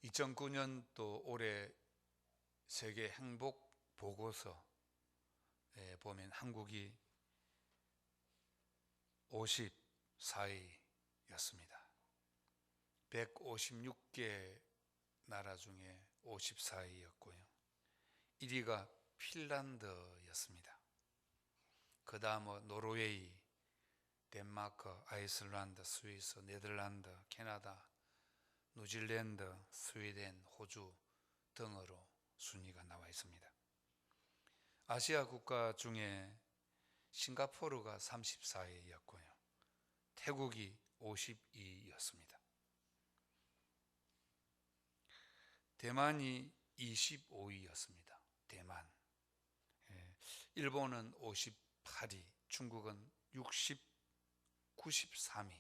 2009년도 올해 세계 행복 보고서에 보면 한국이 54위였습니다. 156개 나라 중에 54위였고요. 1위가 핀란드였습니다. 그 다음은 노르웨이, 덴마크, 아이슬란드, 스위스, 네덜란드, 캐나다, 뉴질랜드, 스웨덴, 호주 등으로 순위가 나와 있습니다. 아시아 국가 중에 싱가포르가 34위였고요. 태국이 52위였습니다. 대만이 25위였습니다. 대만. 일본은 58위, 중국은 93위.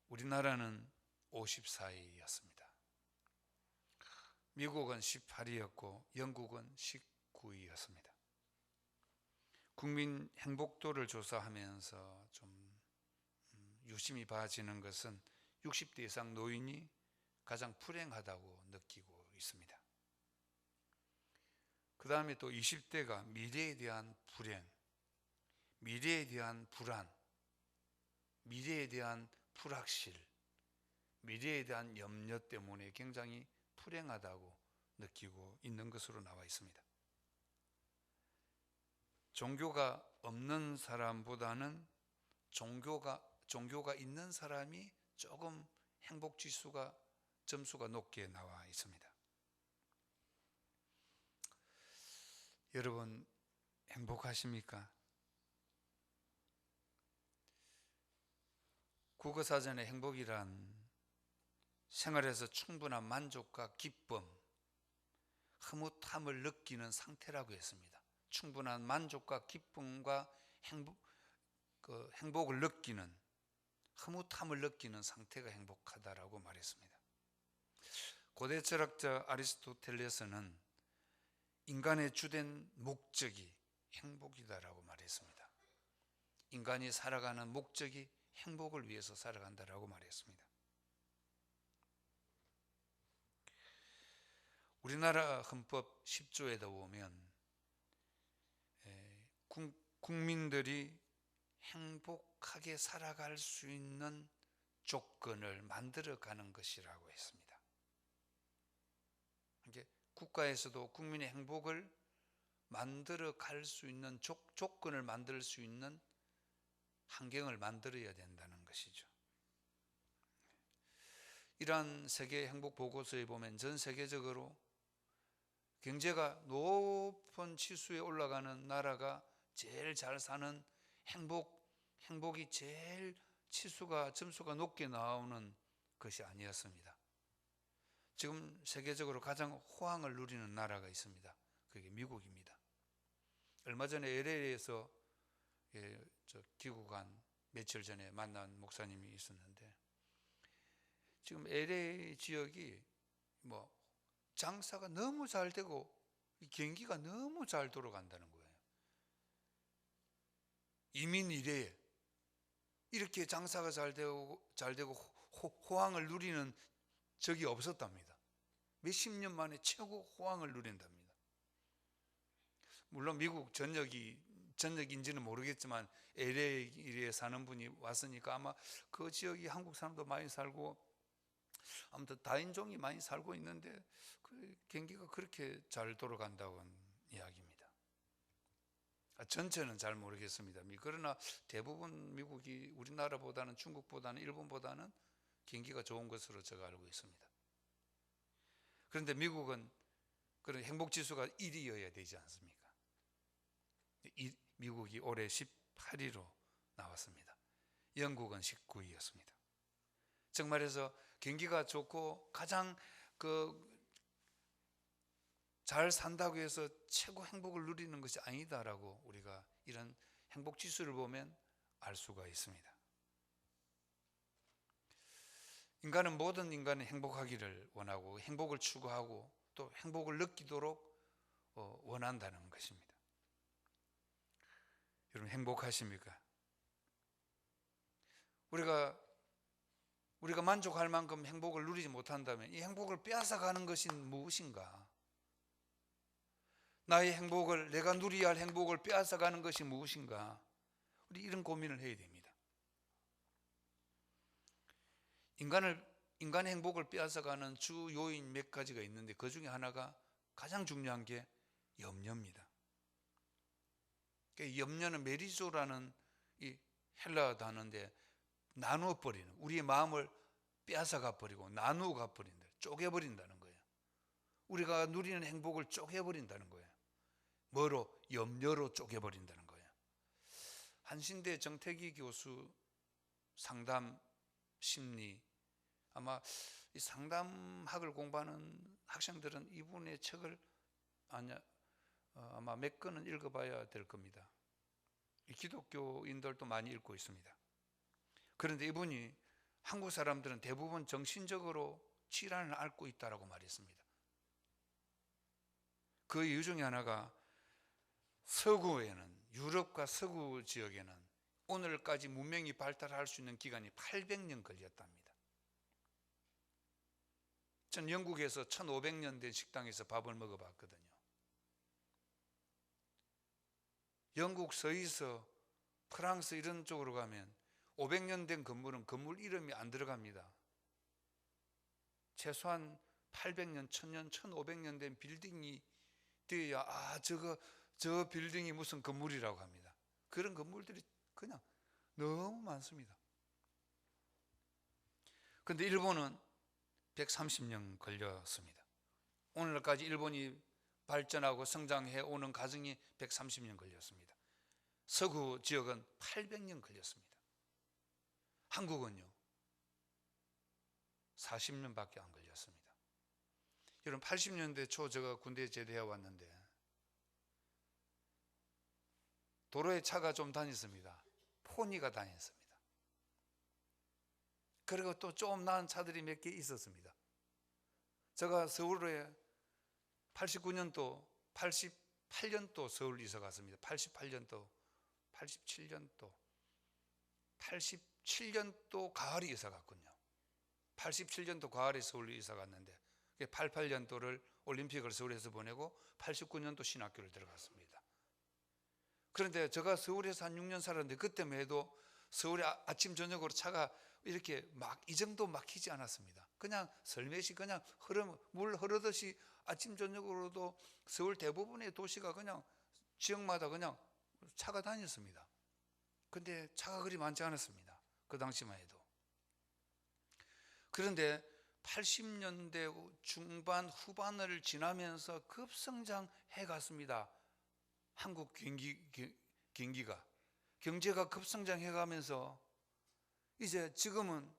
우리나라는 54위였습니다. 미국은 18위였고 영국은 19위였습니다. 국민 행복도를 조사하면서 좀 유심히 봐지는 것은 60대 이상 노인이 가장 불행하다고 느끼고 있습니다. 그 다음에 또 20대가 미래에 대한 불행, 미래에 대한 불안, 미래에 대한 불확실, 미래에 대한 염려 때문에 굉장히 불행하다고 느끼고 있는 것으로 나와 있습니다. 종교가 없는 사람보다는 종교가 있는 사람이 조금 행복 지수가 점수가 높게 나와 있습니다. 여러분 행복하십니까? 국어사전에 행복이란 생활에서 충분한 만족과 기쁨, 흐뭇함을 느끼는 상태라고 했습니다. 충분한 만족과 기쁨과 행복을 느끼는, 흐뭇함을 느끼는 상태가 행복하다라고 말했습니다. 고대 철학자 아리스토텔레스는 인간의 주된 목적이 행복이다라고 말했습니다. 인간이 살아가는 목적이 행복을 위해서 살아간다라고 말했습니다. 우리나라 헌법 10조에도 보면 국민들이 행복하게 살아갈 수 있는 조건을 만들어가는 것이라고 했습니다. 국가에서도 국민의 행복을 만들어갈 수 있는 조건을 만들 수 있는 환경을 만들어야 된다는 것이죠. 이러한 세계 행복 보고서에 보면 전 세계적으로 경제가 높은 지수에 올라가는 나라가 제일 잘 사는 행복이 제일 점수가 높게 나오는 것이 아니었습니다. 지금 세계적으로 가장 호황을 누리는 나라가 있습니다. 그게 미국입니다. 얼마 전에 LA에서 귀국한 며칠 전에 만난 목사님이 있었는데, 지금 LA 지역이 장사가 너무 잘 되고 경기가 너무 잘 돌아간다는 거예요. 이민 이래에 이렇게 장사가 잘 되고 호황을 누리는 적이 없었답니다. 몇십 년 만에 최고 호황을 누린답니다. 물론 미국 전역인지는 모르겠지만 LA에 사는 분이 왔으니까 아마 그 지역이 한국 사람도 많이 살고 아무튼 다인종이 많이 살고 있는데 그 경기가 그렇게 잘 돌아간다고 이야기입니다. 전체는 잘 모르겠습니다. 그러나 대부분 미국이 우리나라보다는, 중국보다는, 일본보다는 경기가 좋은 것으로 제가 알고 있습니다. 그런데 미국은 그런 행복지수가 1위여야 되지 않습니까? 미국이 올해 18위로 나왔습니다. 영국은 19위였습니다. 즉 말해서 경기가 좋고 가장 잘 산다고 해서 최고 행복을 누리는 것이 아니다라고 우리가 이런 행복 지수를 보면 알 수가 있습니다. 인간은 모든 인간이 행복하기를 원하고 행복을 추구하고 또 행복을 느끼도록 원한다는 것입니다. 여러분 행복하십니까? 우리가 우리가 만족할 만큼 행복을 누리지 못한다면 이 행복을 빼앗아가는 것이 무엇인가? 나의 행복을, 내가 누려야 할 행복을 빼앗아가는 것이 무엇인가? 우리 이런 고민을 해야 됩니다. 인간의 행복을 빼앗아가는 주 요인 몇 가지가 있는데 그 중에 하나가 가장 중요한 게 염려입니다. 염려는 메리조라는 이 헬라 단어인데 나누어 버리는, 우리의 마음을 빼앗아가 버리고 나누어가 버린다, 쪼개버린다는 거예요. 우리가 누리는 행복을 쪼개버린다는 거예요. 뭐로? 염려로 쪼개버린다는 거예요. 한신대 정태기 교수 상담 심리, 아마 이 상담학을 공부하는 학생들은 이분의 책을 아마 몇 권은 읽어봐야 될 겁니다. 기독교인들도 많이 읽고 있습니다. 그런데 이분이 한국 사람들은 대부분 정신적으로 질환을 앓고 있다고 말했습니다. 그 이유 중에 하나가 서구에는, 유럽과 서구 지역에는 오늘까지 문명이 발달할 수 있는 기간이 800년 걸렸답니다. 전 영국에서 1500년 된 식당에서 밥을 먹어봤거든요. 영국, 스위스, 프랑스 이런 쪽으로 가면 500년 된 건물은 건물 이름이 안 들어갑니다. 최소한 800년, 1000년, 1500년 된 빌딩이 되어야 저 빌딩이 무슨 건물이라고 합니다. 그런 건물들이 그냥 너무 많습니다. 그런데 일본은 130년 걸렸습니다. 오늘까지 일본이 발전하고 성장해 오는 과정이 130년 걸렸습니다. 서구 지역은 800년 걸렸습니다. 한국은요 40년밖에 안 걸렸습니다. 여러분 80년대 초 제가 군대에 제대해 왔는데 도로에 차가 좀 다녔습니다. 포니가 다녔습니다. 그리고 또 좀 나은 차들이 몇 개 있었습니다. 제가 서울에 89년도, 88년도 서울 이사 갔습니다. 88년도, 87년도, 87년도 가을에 이사 갔군요. 87년도 가을에 서울 이사 갔는데 88년도를 올림픽을 서울에서 보내고 89년도 신학교를 들어갔습니다. 그런데 제가 서울에서 한 6년 살았는데 그때만 해도 서울에 아침 저녁으로 차가 이렇게 막 이 정도 막히지 않았습니다. 그냥 설매시 그냥 물 흐르듯이 아침 저녁으로도 서울 대부분의 도시가 그냥 지역마다 그냥 차가 다녔습니다. 근데 차가 그리 많지 않았습니다. 그 당시만 해도. 그런데 80년대 중반 후반을 지나면서 급성장해 갔습니다. 한국 경기가 경제가 급성장해 가면서 이제 지금은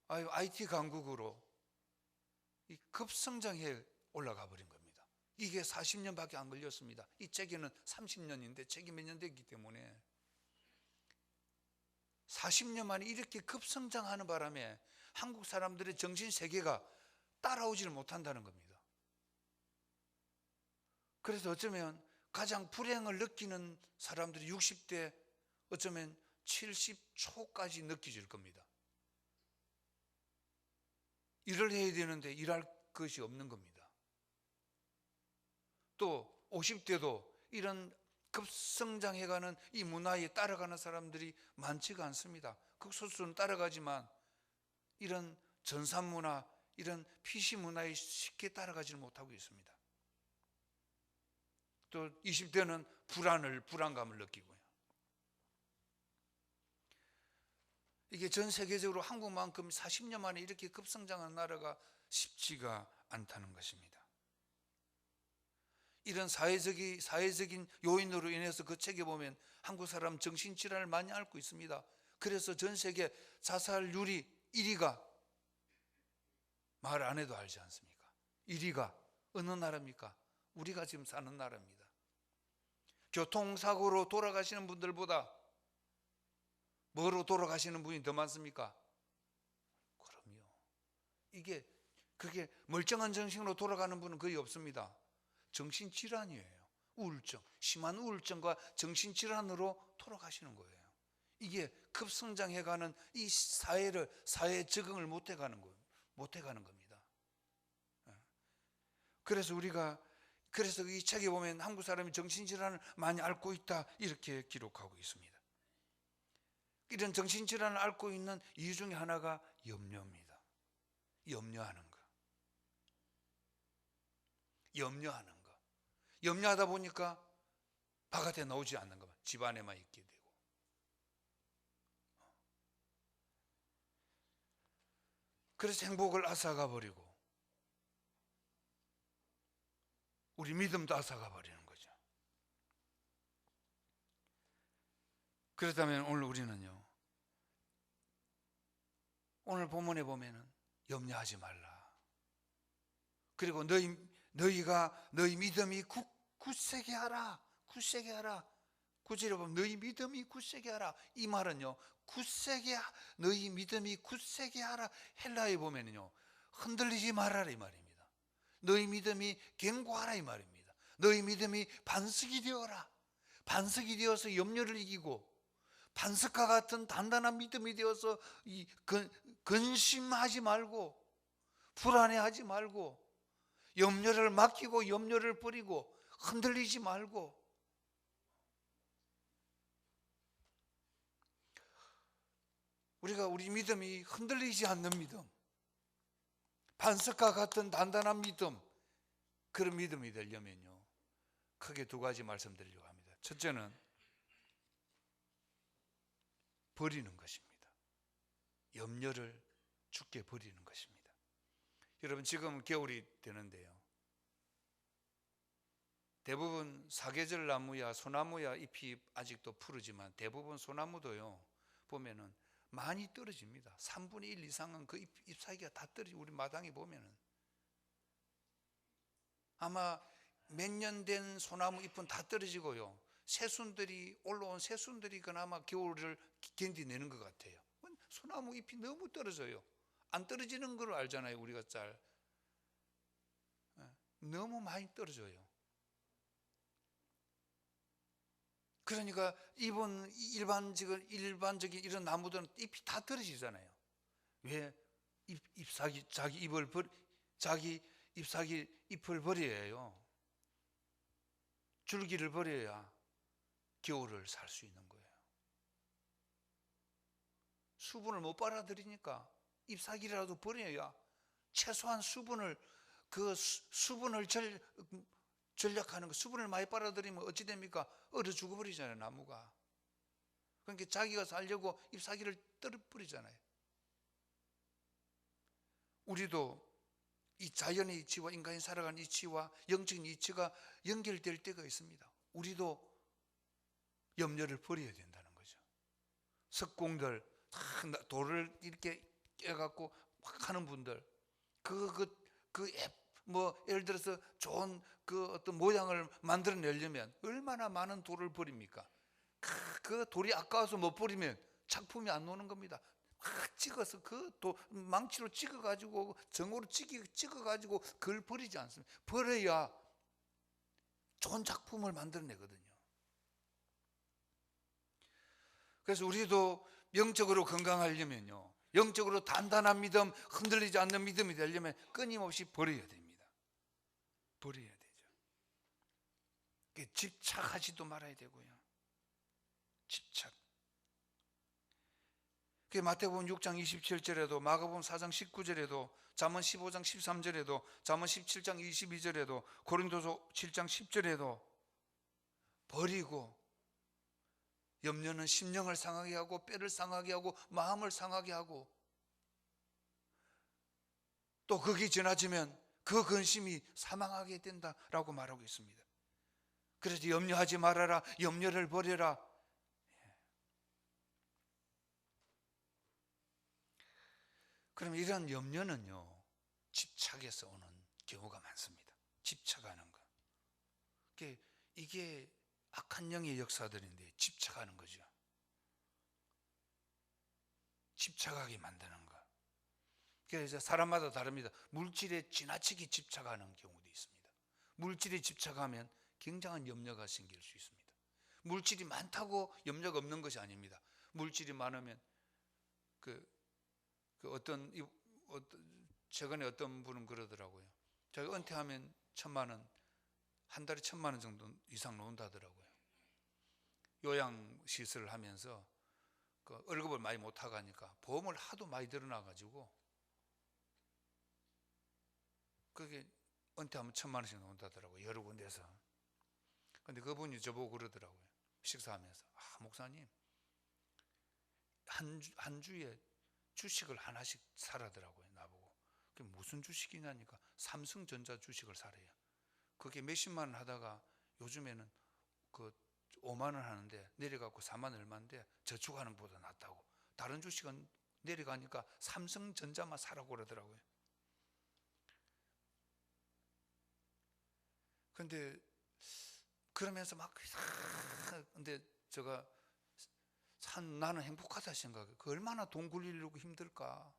IT 강국으로 급성장해 올라가 버린 겁니다. 이게 40년밖에 안 걸렸습니다. 이 책에는 30년인데 책이 몇 년 됐기 때문에 40년 만에 이렇게 급성장하는 바람에 한국 사람들의 정신세계가 따라오지를 못한다는 겁니다. 그래서 어쩌면 가장 불행을 느끼는 사람들이 60대, 어쩌면 70초까지 느껴질 겁니다. 일을 해야 되는데 일할 것이 없는 겁니다. 또 50대도 이런 급성장해가는 이 문화에 따라가는 사람들이 많지가 않습니다. 극소수는 따라가지만 이런 전산문화, 이런 PC 문화에 쉽게 따라가지를 못하고 있습니다. 또 20대는 불안감을 느끼고요. 이게 전 세계적으로 한국만큼 40년 만에 이렇게 급성장한 나라가 쉽지가 않다는 것입니다. 이런 사회적인 요인으로 인해서 그 책에 보면 한국 사람 정신질환을 많이 앓고 있습니다. 그래서 전 세계 자살률이 1위가 말 안 해도 알지 않습니까? 1위가 어느 나라입니까? 우리가 지금 사는 나라입니다. 교통사고로 돌아가시는 분들보다 뭐로 돌아가시는 분이 더 많습니까? 그럼요. 그게 멀쩡한 정신으로 돌아가는 분은 거의 없습니다. 정신질환이에요. 우울증, 심한 우울증과 정신질환으로 돌아가시는 거예요. 이게 급성장해가는 이 사회에 적응을 못해가는 겁니다. 그래서 이 책에 보면 한국 사람이 정신질환을 많이 앓고 있다 이렇게 기록하고 있습니다. 이런 정신질환을 앓고 있는 이유 중에 하나가 염려입니다. 염려하는 거. 염려하다 보니까 바깥에 나오지 않는 것만, 집 안에만 있게 되고. 그래서 행복을 앗아가 버리고 우리 믿음도 앗아가 버리는 거죠. 그렇다면 오늘 우리는요, 오늘 본문에 보면은 염려하지 말라. 그리고 너희 믿음이 굳세게 하라. 굳세게 하라. 구절에 보면 너희 믿음이 굳세게 하라. 이 말은요, 너희 믿음이 굳세게 하라. 헬라에 보면은요, 흔들리지 말아라 이 말입니다. 너희 믿음이 견고하라 이 말입니다. 너희 믿음이 반석이 되어라. 반석이 되어서 염려를 이기고 반석과 같은 단단한 믿음이 되어서 근심하지 말고 불안해하지 말고 염려를 맡기고 염려를 버리고 흔들리지 말고 우리 믿음이 흔들리지 않는 믿음, 반석과 같은 단단한 믿음, 그런 믿음이 되려면요, 크게 두 가지 말씀드리려고 합니다. 첫째는 버리는 것입니다. 염려를 주께 버리는 것입니다. 여러분, 지금 겨울이 되는데요, 대부분 사계절 나무야 소나무야 잎이 아직도 푸르지만 대부분 소나무도요 보면은 많이 떨어집니다. 3분의 1 이상은 그 잎사귀가 다 떨어지고, 우리 마당에 보면은 아마 몇 년 된 소나무 잎은 다 떨어지고요, 올라온 새순들이 그나마 겨울을 견디내는 것 같아요. 소나무 잎이 너무 떨어져요. 안 떨어지는 걸 알잖아요, 우리가 너무 많이 떨어져요. 그러니까 일반적인 이런 나무들은 잎이 다 떨어지잖아요. 왜? 자기 잎사귀 잎을 버려야 해요. 줄기를 버려야 겨울을 살 수 있는 거예요. 수분을 못 빨아들이니까 잎사귀라도 버려야 최소한 수분을 전략하는 거, 수분을 많이 빨아들이면 어찌 됩니까? 얼어 죽어버리잖아요, 나무가. 그러니까 자기가 살려고 잎사귀를 떨어버리잖아요. 우리도 이 자연의 이치와 인간이 살아가는 이치와 영적인 이치가 연결될 때가 있습니다. 우리도 염려를 버려야 된다는 거죠. 석공들 돌을 이렇게 깨갖고 막 하는 분들, 예를 들어서 좋은 어떤 모양을 만들어내려면 얼마나 많은 돌을 버립니까? 그 돌이 아까워서 못 버리면 작품이 안 나오는 겁니다. 찍어서 망치로 찍어가지고 정으로 찍어가지고 그걸 버리지 않습니다. 버려야 좋은 작품을 만들어내거든요. 그래서 우리도 영적으로 건강하려면요, 영적으로 단단한 믿음, 흔들리지 않는 믿음이 되려면 끊임없이 버려야 됩니다. 버려야 되죠. 집착하지도 말아야 되고요. 집착. 마태복음 6장 27절에도, 마가복음 4장 19절에도, 잠언 15장 13절에도, 잠언 17장 22절에도, 고린도서 7장 10절에도 버리고, 염려는 심령을 상하게 하고 뼈를 상하게 하고 마음을 상하게 하고, 또 거기 지나치면 그 근심이 사망하게 된다라고 말하고 있습니다. 그래서 염려하지 말아라, 염려를 버려라. 그럼 이런 염려는요, 집착에서 오는 경우가 많습니다. 집착하는 거. 이게 악한 영의 역사들인데 집착하는 거죠. 집착하게 만드는 거. 그래서 사람마다 다릅니다. 물질에 지나치게 집착하는 경우도 있습니다. 물질에 집착하면 굉장한 염려가 생길 수 있습니다. 물질이 많다고 염려가 없는 것이 아닙니다. 물질이 많으면 최근에 어떤 분은 그러더라고요. 자기 은퇴하면 1,000만 원, 한 달에 1,000만 원 정도 이상 나온다더라고요. 요양시설을 하면서 그 월급을 많이 못 타가니까 보험을 하도 많이 들어놔가지고 그게 은퇴하면 1,000만 원씩 나온다더라고요. 여러 군데서. 근데 그분이 저보고 그러더라고요. 식사하면서, 목사님, 한 주에 주식을 하나씩 사라더라고요. 나보고. 그게 무슨 주식이냐니까 삼성전자 주식을 사래요. 그게 몇십만 원 하다가 요즘에는 그 5만 원 하는데 내려가고 4만 얼마인데 저축하는 것보다 낫다고. 다른 주식은 내려가니까 삼성전자만 사라고 그러더라고요. 근데 그러면서 근데 제가 나는 행복하다 생각해요. 그 얼마나 돈 굴리려고 힘들까.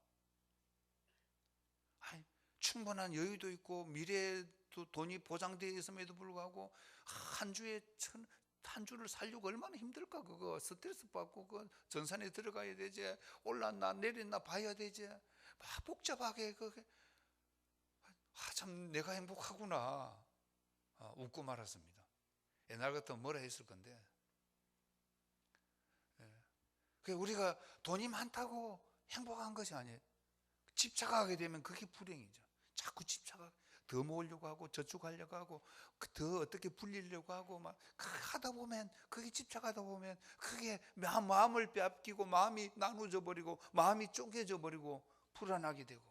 아니, 충분한 여유도 있고 미래에도 돈이 보장되어 있음에도 불구하고 한 주를 살려고 얼마나 힘들까. 그거 스트레스 받고 그 전산에 들어가야 되지, 올랐나 내렸나 봐야 되지, 막 복잡하게. 그게 참 내가 행복하구나. 웃고 말았습니다. 옛날 같으면 뭐라 했을 건데. 우리가 돈이 많다고 행복한 것이 아니에요. 집착하게 되면 그게 불행이죠. 자꾸 더 모으려고 하고 저축하려고 하고 더 어떻게 불리려고 하고 막 하다 보면, 그게 집착하다 보면 그게 마음을 빼앗기고 마음이 나눠져 버리고 마음이 쪼개져 버리고 불안하게 되고.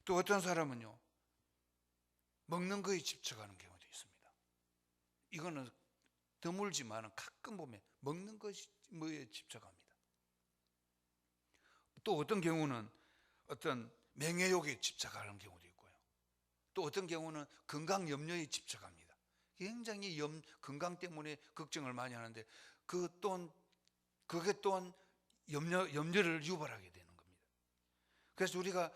또 어떤 사람은요, 먹는 거에 집착하는 경우도 있습니다. 이거는 드물지만 가끔 보면 먹는 것에 집착합니다. 또 어떤 경우는 어떤 명예욕에 집착하는 경우도 있고요. 또 어떤 경우는 건강 염려에 집착합니다. 굉장히 건강 때문에 걱정을 많이 하는데 그게 또한 염려를 유발하게 되는 겁니다. 그래서 우리가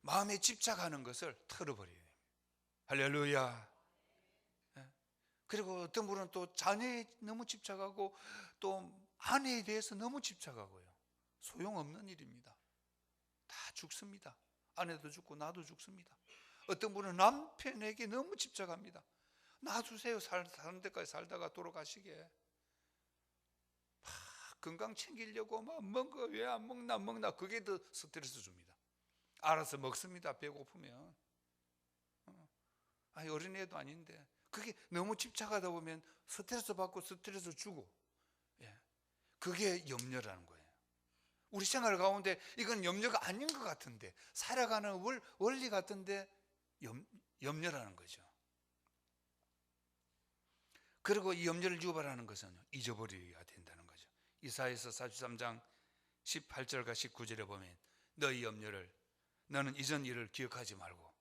마음에 집착하는 것을 털어버려야 됩니다. 할렐루야. 그리고 어떤 분은 또 자녀에 너무 집착하고 또 아내에 대해서 너무 집착하고요. 소용없는 일입니다. 다 죽습니다. 아내도 죽고 나도 죽습니다. 어떤 분은 남편에게 너무 집착합니다. 놔두세요. 사는 데까지 살다가 돌아가시게. 건강 챙기려고 막 먹어, 왜 안 먹나 그게 더 스트레스 줍니다. 알아서 먹습니다. 배고프면. 어린애도 아닌데 그게 너무 집착하다 보면 스트레스 받고 스트레스 주고, 그게 염려라는 거예요. 우리 생활 가운데 이건 염려가 아닌 것 같은데, 살아가는 원리 같은데 염려라는 거죠. 그리고 이 염려를 유발하는 것은 잊어버려야 된다는 거죠. 이사야서 43장 18절과 19절에 보면 너희 염려를, 너는 이전 일을 기억하지 말고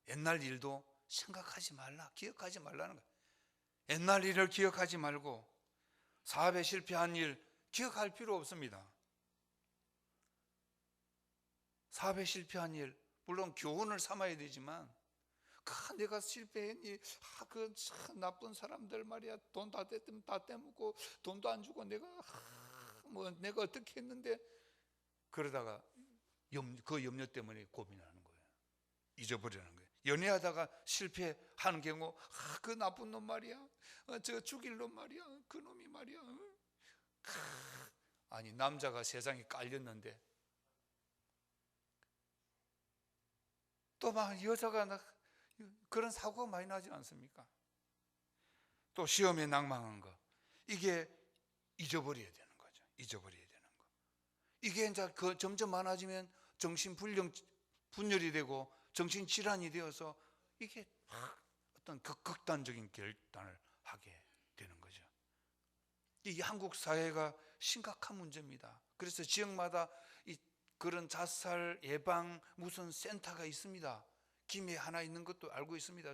옛날 일도 생각하지 말라, 기억하지 말라는 거예요. 옛날 일을 기억하지 말고 사업에 실패한 일 기억할 필요 없습니다. 사업에 실패한 일, 물론 교훈을 삼아야 되지만 내가 실패했니, 그 나쁜 사람들 말이야, 돈 다 떼먹고 돈도 안 주고 내가 어떻게 했는데, 그러다가 그 염려 때문에 고민하는 거예요. 잊어버리는 거예요. 연애하다가 실패하는 경우, 그 나쁜 놈 말이야, 저 죽일 놈 말이야, 그 놈이 말이야. 아니, 남자가 세상에 깔렸는데 또 막 여자가 그런 사고가 많이 나지 않습니까? 또 시험에 낭망한 거, 이게 잊어버려야 되는 거죠. 잊어버려야 되는 거. 이게 이제 점점 많아지면 분열이 되고 정신질환이 되어서 이게 어떤 극단적인 결단을 하게 되는 거죠. 이 한국 사회가 심각한 문제입니다. 그래서 지역마다 그런 자살 예방 무슨 센터가 있습니다. 김해 하나 있는 것도 알고 있습니다.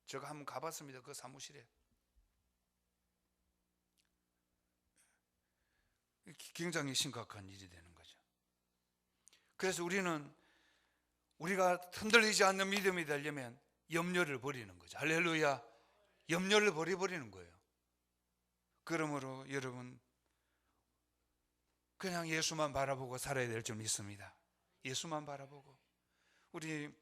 제가 한번 가봤습니다. 그 사무실에. 굉장히 심각한 일이 되는 거죠. 그래서 우리가 흔들리지 않는 믿음이 되려면 염려를 버리는 거죠. 할렐루야. 염려를 버려버리는 거예요. 그러므로 여러분, 그냥 예수만 바라보고 살아야 될 줄 믿습니다. 예수만 바라보고. 우리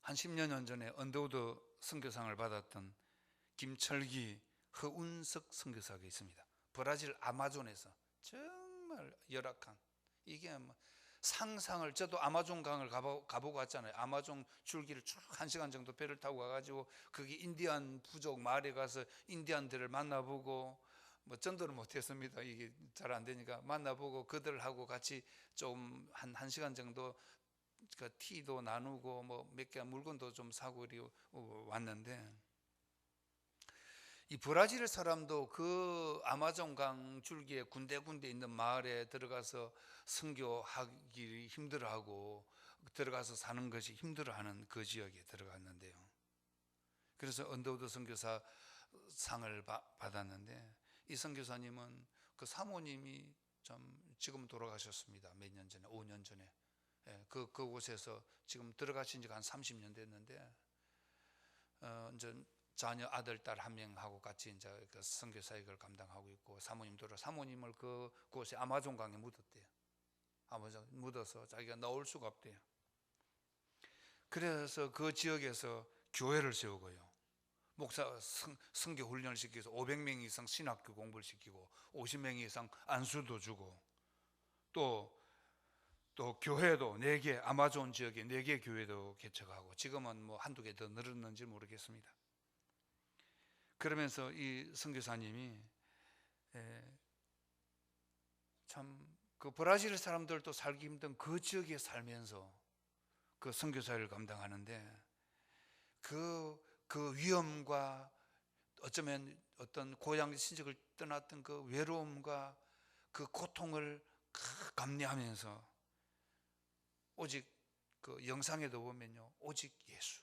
한 10년 전에 언더우드 선교상을 받았던 김철기, 허운석 선교사가 있습니다. 브라질 아마존에서 정말 열악한, 이게 뭐 상상을, 저도 아마존 강을 가보고 왔잖아요. 아마존 줄기를 쭉 1시간 정도 배를 타고 가가지고 거기 인디안 부족 마을에 가서 인디안들을 만나보고, 뭐 전도는 못했습니다. 이게 잘 안 되니까 만나보고 그들하고 같이 좀 한 1시간 정도 그 티도 나누고 뭐 몇 개 물건도 좀 사고 이리 왔는데, 이 브라질 사람도 그 아마존강 줄기에 군데군데 있는 마을에 들어가서 선교하기 힘들어하고 들어가서 사는 것이 힘들어하는 그 지역에 들어갔는데요. 그래서 언더우드 선교사 상을 받았는데, 이 선교사님은 그 사모님이 좀 지금 돌아가셨습니다. 몇 년 전에, 5년 전에. 그곳에서 지금 들어가신 지가 한 30년 됐는데, 이제 자녀 아들 딸 한 명하고 같이 이제 그 선교 사역을 감당하고 있고, 사모님을 그곳에 아마존 강에 묻었대요. 아마존 묻어서 자기가 나올 수가 없대요. 그래서 그 지역에서 교회를 세우고요, 목사 선교 훈련을 시켜서 500명 이상 신학교 공부를 시키고 50명 이상 안수도 주고, 또 교회도 4개, 아마존 지역에 4개 교회도 개척하고, 지금은 뭐 한두 개 더 늘었는지 모르겠습니다. 그러면서 이 선교사님이 참 그 브라질 사람들도 살기 힘든 그 지역에 살면서 그 선교사를 감당하는데, 그 위험과 어쩌면 어떤 고향 친척을 떠났던 그 외로움과 그 고통을 감내하면서, 오직 그 영상에도 보면요, 오직 예수,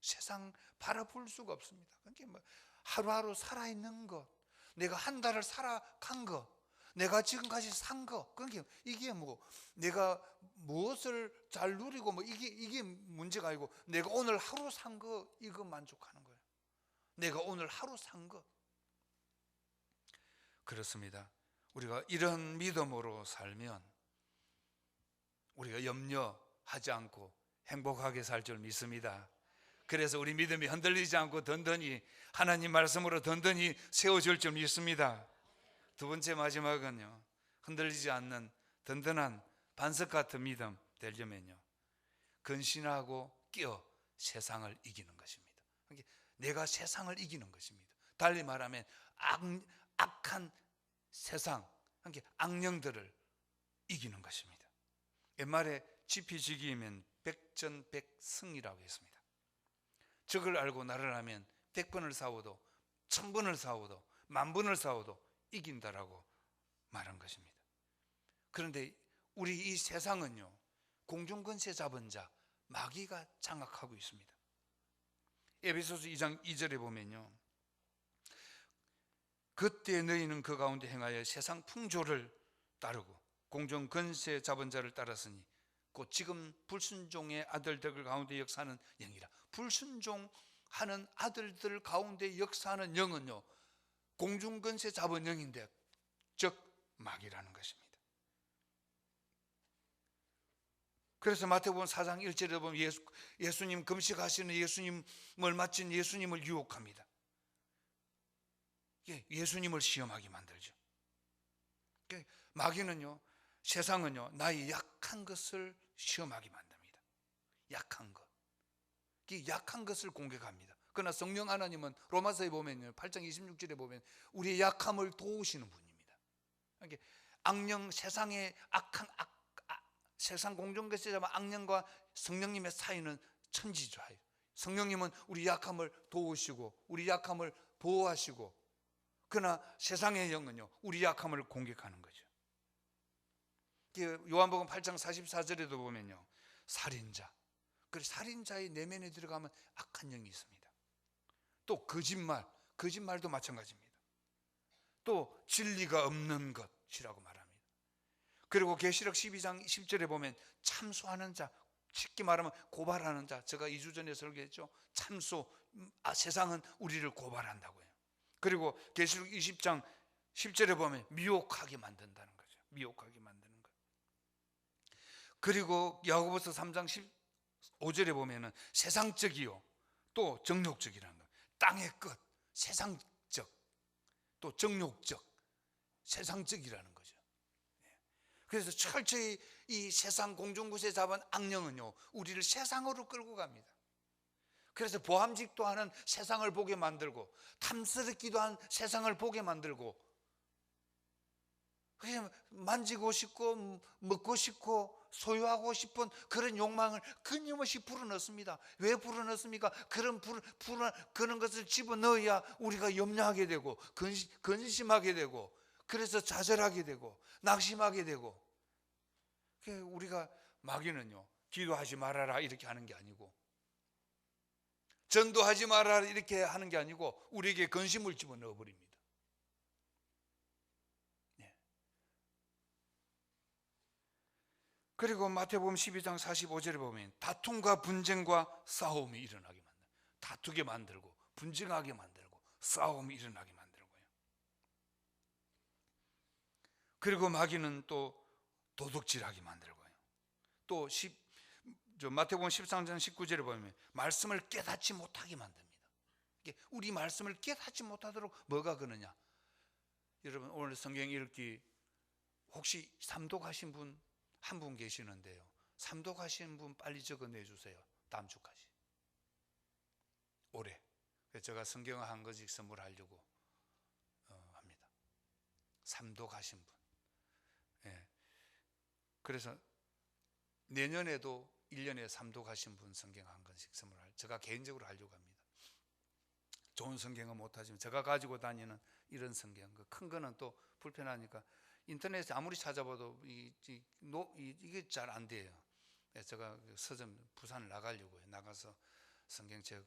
세상 바라볼 수가 없습니다. 그러니까 뭐 하루하루 살아있는 것, 내가 한 달을 살아간 것, 내가 지금까지 산 것, 그러니까 이게 뭐 내가 무엇을 잘 누리고 뭐 이게 문제가 아니고, 내가 오늘 하루 산 거, 이거 만족하는 거예요. 내가 오늘 하루 산 것. 그렇습니다. 우리가 이런 믿음으로 살면 우리가 염려하지 않고 행복하게 살 줄 믿습니다. 그래서 우리 믿음이 흔들리지 않고 든든히 하나님 말씀으로 든든히 세워질 줄 믿습니다. 두 번째, 마지막은요, 흔들리지 않는 든든한 반석 같은 믿음 되려면요, 근신하고 끼어 세상을 이기는 것입니다. 내가 세상을 이기는 것입니다. 달리 말하면 악한 세상, 악령들을 이기는 것입니다. 옛말에 지피지기이면 백전백승이라고 했습니다. 적을 알고 나를 하면 100번을 싸워도 1000번을 싸워도 10,000번을 싸워도 이긴다라고 말한 것입니다. 그런데 우리 이 세상은요, 공중권세 잡은 자 마귀가 장악하고 있습니다. 에베소서 2장 2절에 보면요, 그때 너희는 그 가운데 행하여 세상 풍조를 따르고 공중권세 잡은 자를 따랐으니 곧 지금 불순종의 아들들 가운데 역사하는 영이라. 불순종하는 아들들 가운데 역사하는 영은요, 공중권세 잡은 영인데, 즉 마귀라는 것입니다. 그래서 마태복음 4장 1절에 보면 예수님 금식하시는 예수님을 마친 예수님을 유혹합니다. 예수님을 시험하게 만들죠. 마귀는요, 세상은요, 나의 약한 것을 시험하게 만듭니다. 약한 것, 약한 것을 공격합니다. 그러나 성령 하나님은 로마서에 보면요, 8장 26절에 보면 우리의 약함을 도우시는 분입니다. 악령, 세상의 악한 세상 공중권세 잡은 악령과 성령님의 사이는 천지조화예요. 성령님은 우리 약함을 도우시고 우리 약함을 보호하시고, 그러나 세상의 영은요, 우리 약함을 공격하는 거죠. 요한복음 8장 44절에도 보면요, 살인자, 그래서 살인자의 내면에 들어가면 악한 영이 있습니다. 또 거짓말도 마찬가지입니다. 또 진리가 없는 것이라고 말합니다. 그리고 계시록 12장 10절에 보면 참소하는 자, 쉽게 말하면 고발하는 자, 제가 2주 전에 설교했죠. 참소, 세상은 우리를 고발한다고요. 그리고 계시록 20장 10절에 보면 미혹하게 만든다는 거죠. 미혹하게 만드는 거. 그리고 야고보서 3장 15절에 보면은 세상적이요 또 정욕적이라는 거. 땅의 끝, 세상적, 또 정욕적, 세상적이라는 거죠. 그래서 철저히 이 세상 공중구세 잡은 악령은요, 우리를 세상으로 끌고 갑니다. 그래서 보함직도 하는 세상을 보게 만들고, 탐스럽기도 한 세상을 보게 만들고, 그냥 만지고 싶고 먹고 싶고 소유하고 싶은 그런 욕망을 끊임없이 불어넣습니다. 왜 불어넣습니까? 그런 것을 집어넣어야 우리가 염려하게 되고 근심하게 되고, 그래서 좌절하게 되고 낙심하게 되고. 우리가 마귀는요, 기도하지 말아라 이렇게 하는 게 아니고, 전도하지 말아라 이렇게 하는 게 아니고, 우리에게 근심을 집어넣어 버립니다. 그리고 마태복음 12장 45절에 보면 다툼과 분쟁과 싸움이 일어나게 만들고, 다투게 만들고 분쟁하게 만들고 싸움이 일어나게 만들고요. 그리고 마귀는 또 도둑질하게 만들고요. 또 마태복음 13장 19절에 보면 말씀을 깨닫지 못하게 만듭니다. 우리 말씀을 깨닫지 못하도록 뭐가 그러냐? 여러분, 오늘 성경 읽기 혹시 삼독하신 분 한 분 계시는데요, 삼독하신 분 빨리 적어내 주세요. 다음 주까지, 올해. 제가 성경 한 권씩 선물하려고 합니다. 삼독하신 분. 그래서 내년에도 1년에 삼독하신 분 성경 한 권씩 제가 개인적으로 하려고 합니다. 좋은 성경은 못하지만 제가 가지고 다니는 이런 성경, 큰 거는 또 불편하니까 인터넷에 아무리 찾아봐도 이게 잘 안 돼요. 제가 서점 부산을 나가려고요. 나가서 성경책을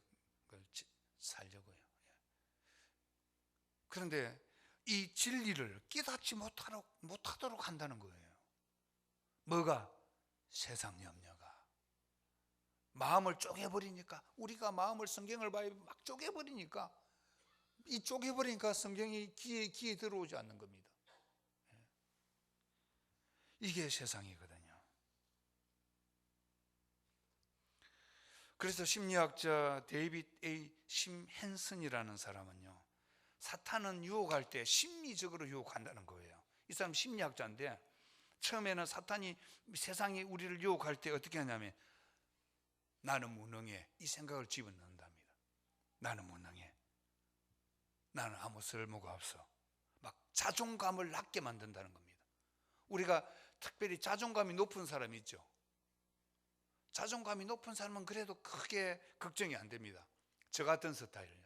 살려고요. 그런데 이 진리를 깨닫지 못하도록 한다는 거예요. 뭐가? 세상 염려가 마음을 쪼개버리니까, 우리가 마음을 성경을 봐야 막 쪼개버리니까, 이 쪼개버리니까 성경이 귀에 들어오지 않는 겁니다. 이게 세상이거든요. 그래서 심리학자 데이빗 A. 심헨슨이라는 사람은요, 사탄은 유혹할 때 심리적으로 유혹한다는 거예요. 이 사람 심리학자인데, 처음에는 사탄이 세상이 우리를 유혹할 때 어떻게 하냐면, 나는 무능해, 이 생각을 집어넣는답니다. 나는 무능해, 나는 아무 쓸모가 없어, 막 자존감을 낮게 만든다는 겁니다. 우리가 특별히 자존감이 높은 사람이 있죠. 자존감이 높은 사람은 그래도 크게 걱정이 안 됩니다. 저 같은 스타일이요.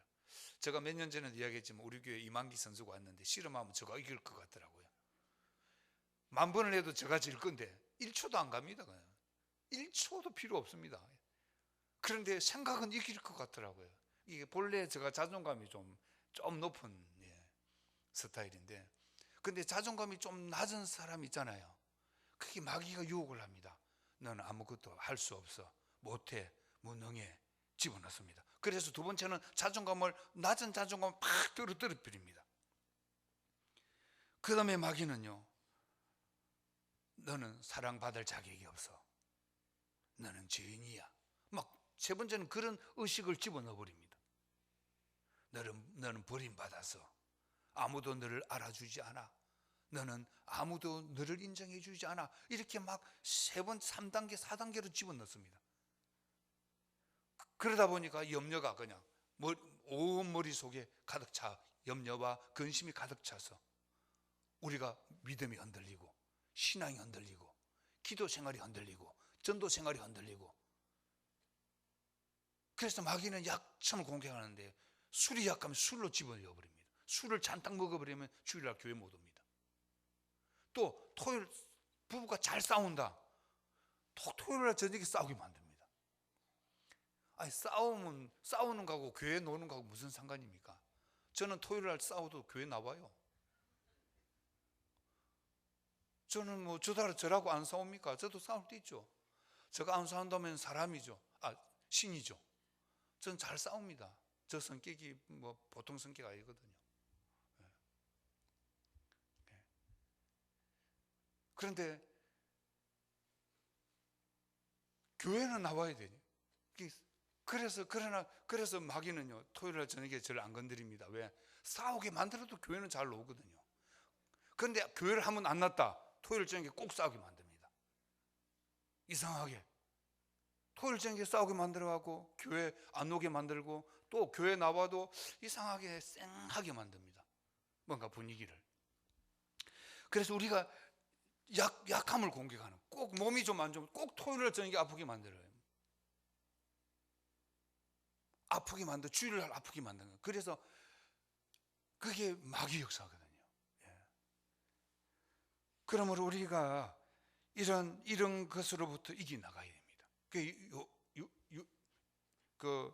제가 몇 년 전에 이야기했지만 우리 교회 이만기 선수가 왔는데 씨름하면 제가 이길 것 같더라고요. 10,000번을 해도 제가 질 건데 1초도 안 갑니다. 그냥 1초도 필요 없습니다. 그런데 생각은 이길 것 같더라고요. 이게 본래 제가 자존감이 좀 높은 스타일인데, 근데 자존감이 좀 낮은 사람 있잖아요. 그게 마귀가 유혹을 합니다. 너는 아무것도 할 수 없어, 못해, 무능해 집어넣습니다. 그래서 두 번째는 낮은 자존감을 팍 떨어뜨립니다. 그 다음에 마귀는요, 너는 사랑받을 자격이 없어, 너는 죄인이야, 막 세 번째는 그런 의식을 집어넣어 버립니다. 너는 버림받아서 아무도 너를 알아주지 않아, 너는 아무도 너를 인정해 주지 않아, 이렇게 막 3번, 3단계, 4단계로 집어넣습니다. 그러다 보니까 염려가 그냥 온 머릿속에 가득 차, 염려와 근심이 가득 차서 우리가 믿음이 흔들리고 신앙이 흔들리고 기도 생활이 흔들리고 전도 생활이 흔들리고. 그래서 마귀는 약점을 공격하는데, 술이 약하면 술로 집어넣어 버립니다. 술을 잔뜩 먹어버리면 주일날 교회 못 옵니다. 또 토요일 부부가 잘 싸운다, 토요일날 저녁에 싸우게 만듭니다. 아니, 싸우는 거하고 교회 노는 거하고 무슨 상관입니까? 저는 토요일날 싸워도 교회 나와요. 저는 저라고 안 싸웁니까? 저도 싸울 때 있죠. 제가 안 싸운다면 사람이죠. 신이죠. 저는 잘 싸웁니다. 저 성격이 뭐 보통 성격 아니거든요. 그런데 교회는 나와야 되니. 그래서 마귀는요, 토요일 날 저녁에 저를 안 건드립니다. 왜? 싸우게 만들어도 교회는 잘 오거든요. 그런데 교회를 하면 안 났다, 토요일 저녁에 꼭 싸우게 만듭니다. 이상하게 토요일 저녁에 싸우게 만들어가고 교회 안 오게 만들고, 또 교회 나와도 이상하게 쌩하게 만듭니다. 뭔가 분위기를. 그래서 우리가 약함을 공격하는, 꼭 몸이 좀 안 좋으면 꼭 토요일 저녁에 아프게 만들어요. 아프게 만들어, 주일을 아프게 만드는 거예요. 그래서 그게 마귀 역사거든요. 그러므로 우리가 이런 것으로부터 이겨나가야 됩니다. 그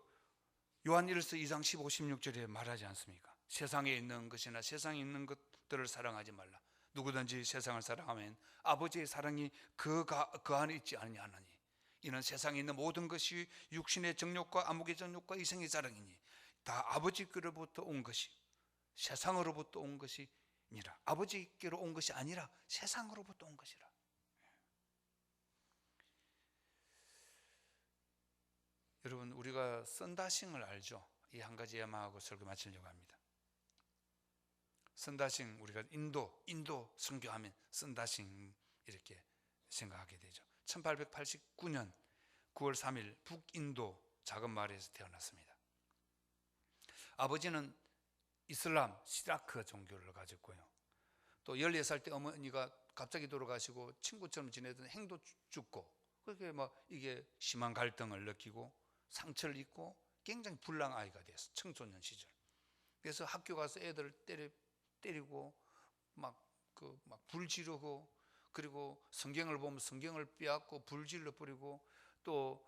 요한일서 2장 15, 16절에 말하지 않습니까? 세상에 있는 것이나 세상에 있는 것들을 사랑하지 말라. 누구든지 세상을 사랑하면 아버지의 사랑이 그 안에 있지 아니하나니, 이는 세상에 있는 모든 것이 육신의 정욕과 암흑의 정욕과 이생의 자랑이니 다 아버지께로부터 온 것이, 세상으로부터 온 것이니라. 아버지께로 온 것이 아니라 세상으로부터 온 것이라. 여러분, 우리가 썬다싱을 알죠? 이 한 가지 예마하고 설교 마치려고 합니다. 썬다싱, 우리가 인도 선교하면 썬다싱 이렇게 생각하게 되죠. 1889년 9월 3일 북인도 작은 마을에서 태어났습니다. 아버지는 이슬람 시라크 종교를 가졌고요. 또 14살 때 어머니가 갑자기 돌아가시고 친구처럼 지내던 행도 죽고, 그렇게 이게 심한 갈등을 느끼고 상처를 입고 굉장히 불량 아이가 됐어, 청소년 시절. 그래서 학교 가서 애들 때리고 불 지르고, 그리고 성경을 보면 성경을 빼앗고 불질러 뿌리고, 또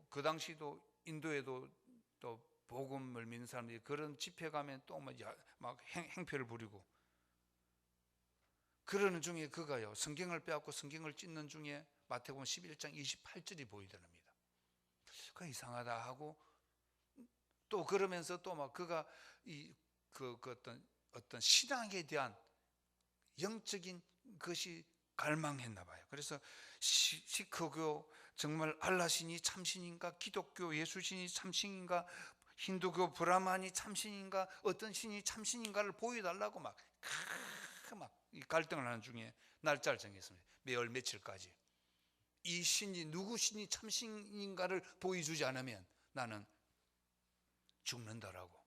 그 당시도 인도에도 또 복음을 믿는 사람들이 그런 집회 가면 또 막 행패를 부리고 그러는 중에 그가요, 성경을 빼앗고 성경을 찢는 중에 마태복음 11장 28절이 보이더랍니다. 그 이상하다 하고, 또 그러면서 또 그가 어떤 신앙에 대한 영적인 것이 갈망했나 봐요. 그래서 시크교, 정말 알라신이 참신인가, 기독교 예수신이 참신인가, 힌두교 브라만이 참신인가, 어떤 신이 참신인가를 보여달라고 이 갈등을 하는 중에 날짜를 정했습니다. 매월 며칠까지. 이 신이, 누구 신이 참신인가를 보여주지 않으면 나는 죽는다라고.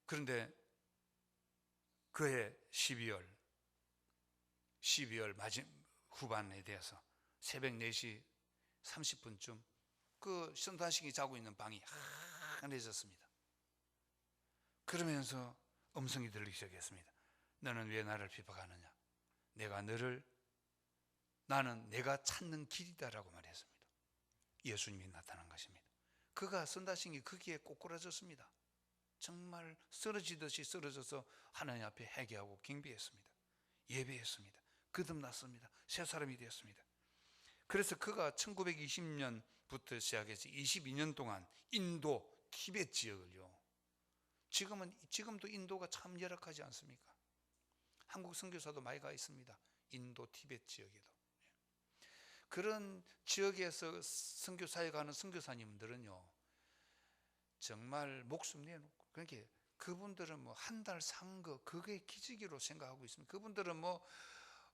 그런데 그해 12월 후반에 대해서 새벽 4시 30분쯤 그 선단식이 자고 있는 방이 환해졌습니다. 그러면서 음성이 들리기 시작했습니다. 너는 왜 나를 비박하느냐? 나는 내가 찾는 길이다라고 말했습니다. 예수님이 나타난 것입니다. 그가 선다싱이 거기에 꼬꾸라졌습니다. 정말 쓰러지듯이 쓰러져서 하나님 앞에 회개하고 경배했습니다. 예배했습니다. 거듭났습니다. 새 사람이 되었습니다. 그래서 그가 1920년부터 시작해서 22년 동안 인도, 티베트 지역을요, 지금도 인도가 참 열악하지 않습니까? 한국 선교사도 많이 가 있습니다. 인도, 티베트 지역에도. 그런 지역에서 선교사에 가는 선교사님들은요, 정말 목숨 내놓고, 그러니까 그분들은 한 달 산 거, 그게 기적으로 생각하고 있습니다. 그분들은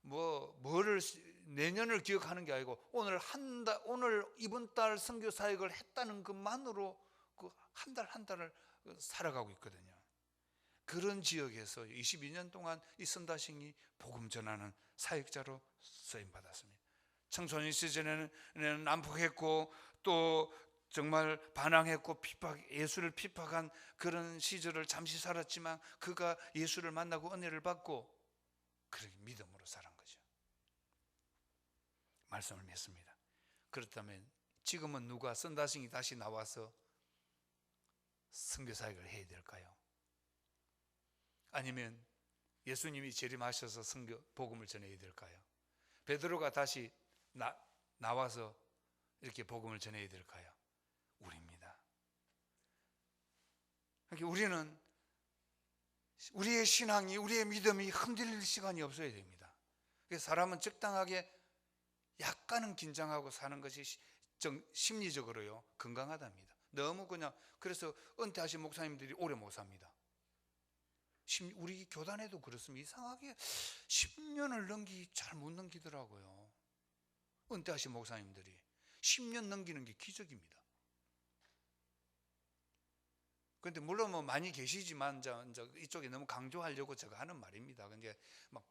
뭐를 내년을 기억하는 게 아니고 오늘 이번 달 선교 사역을 했다는 것만으로 그 한 달을 살아가고 있거든요. 그런 지역에서 22년 동안 이 선다싱이 복음 전하는 사역자로 쓰임 받았습니다. 청소년 시절에는 난폭했고 또 정말 반항했고 예수를 핍박한 그런 시절을 잠시 살았지만, 그가 예수를 만나고 은혜를 받고 그렇게 믿음으로 살은 거죠. 말씀을 믿습니다. 그렇다면 지금은 누가 선다싱이 다시 나와서 선교 사역을 해야 될까요? 아니면 예수님이 재림하셔서 복음을 전해야 될까요? 베드로가 다시 나와서 이렇게 복음을 전해야 될까요? 우리입니다. 그러니까 우리는 우리의 신앙이, 우리의 믿음이 흔들릴 시간이 없어야 됩니다. 그래서 사람은 적당하게 약간은 긴장하고 사는 것이 심리적으로요 건강하답니다. 너무 그냥, 그래서 은퇴하신 목사님들이 오래 못 삽니다. 우리 교단에도 그렇습니다. 이상하게 10년을 잘 못 넘기더라고요. 은퇴하신 목사님들이 10년 넘기는 게 기적입니다. 그런데 물론 뭐 많이 계시지만 이쪽에 너무 강조하려고 제가 하는 말입니다. 근데 막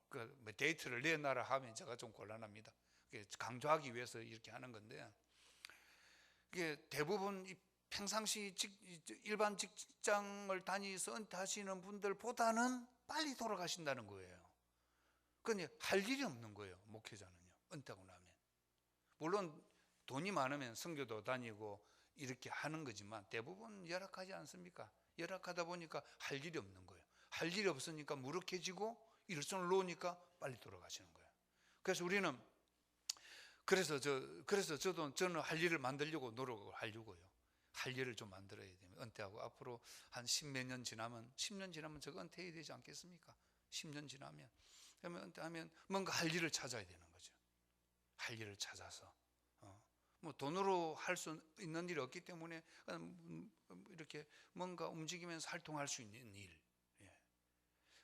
데이트를 내놔라 하면 제가 좀 곤란합니다. 강조하기 위해서 이렇게 하는 건데, 이게 대부분 평상시 일반 직장을 다니면서 은퇴하시는 분들보다는 빨리 돌아가신다는 거예요. 그런데 할 일이 없는 거예요, 목회자는요. 은퇴하고 나면. 물론 돈이 많으면 선교도 다니고 이렇게 하는 거지만 대부분 열악하지 않습니까? 열악하다 보니까 할 일이 없는 거예요. 할 일이 없으니까 무력해지고 일손을 놓으니까 빨리 돌아가시는 거예요. 그래서 우리는 저는 할 일을 만들려고 노력을 하려고요. 할 일을 좀 만들어야 됩니다. 은퇴하고 앞으로 한 10몇 년 지나면, 10년 지나면 제가 은퇴해야 되지 않겠습니까? 10년 지나면. 그러면 은퇴하면 뭔가 할 일을 찾아야 되는 거죠. 할 일을 찾아서. 뭐 돈으로 할 수 있는 일이 없기 때문에 이렇게 뭔가 움직이면서 활동할 수 있는 일.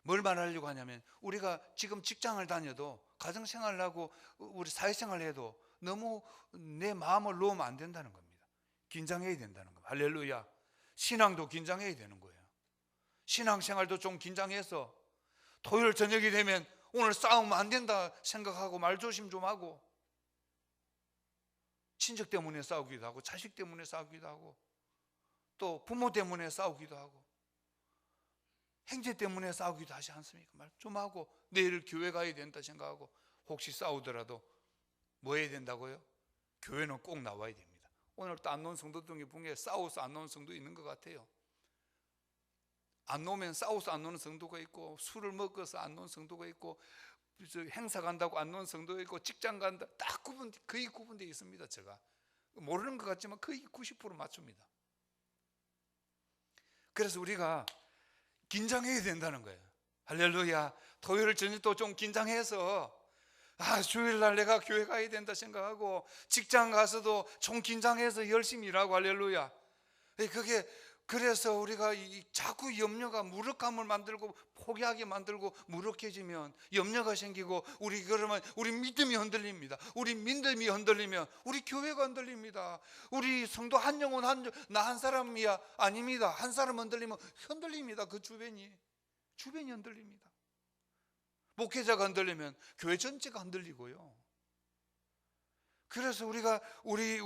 뭘 말하려고 하냐면, 우리가 지금 직장을 다녀도 가정생활을 하고 우리 사회생활을 해도 너무 내 마음을 놓으면 안 된다는 겁니다. 긴장해야 된다는 겁니다. 할렐루야. 신앙도 긴장해야 되는 거예요. 신앙생활도 좀 긴장해서 토요일 저녁이 되면 오늘 싸우면 안 된다 생각하고 말조심 좀 하고, 친척 때문에 싸우기도 하고, 자식 때문에 싸우기도 하고, 또 부모 때문에 싸우기도 하고, 형제 때문에 싸우기도 하지 않습니까? 말 좀 하고, 내일 교회 가야 된다 생각하고, 혹시 싸우더라도 뭐 해야 된다고요? 교회는 꼭 나와야 됩니다. 오늘 또 안 놓은 성도 중에 싸워서 안 놓은 성도 있는 것 같아요. 안 놓으면 싸워서 안 놓는 성도가 있고, 술을 먹어서 안 놓은 성도가 있고, 행사 간다고 안 놓은 성도가 있고, 직장 간다, 딱 거의 구분되어 있습니다. 제가 모르는 것 같지만 거의 90% 맞춥니다. 그래서 우리가 긴장해야 된다는 거예요. 할렐루야. 토요일 저녁도 좀 긴장해서, 주일날 내가 교회 가야 된다 생각하고, 직장 가서도 좀 긴장해서 열심히 일하고, 할렐루야. 그래서 우리가 자꾸 염려가 무력감을 만들고 포기하게 만들고 무력해지면 염려가 생기고, 그러면 우리 믿음이 흔들립니다. 우리 믿음이 흔들리면 우리 교회가 흔들립니다. 우리 성도 한 영혼 나 한 사람이야 아닙니다. 한 사람 흔들리면 흔들립니다. 그 주변이 흔들립니다. 목회자가 흔들리면 교회 전체가 흔들리고요. 그래서 우리가 우리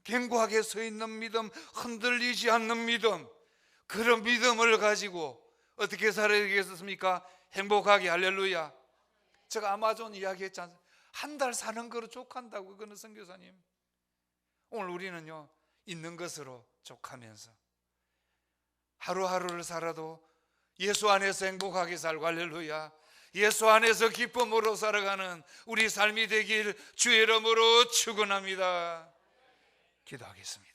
견고하게 서 있는 믿음, 흔들리지 않는 믿음, 그런 믿음을 가지고 어떻게 살아야 되겠습니까? 행복하게. 할렐루야. 제가 아마존 이야기했지 않습니까? 한 달 사는 거로 족한다고. 그거는 선교사님. 오늘 우리는요, 있는 것으로 족하면서 하루하루를 살아도 예수 안에서 행복하게 살고, 할렐루야, 예수 안에서 기쁨으로 살아가는 우리 삶이 되길 주의 이름으로 축원합니다. 기도하겠습니다.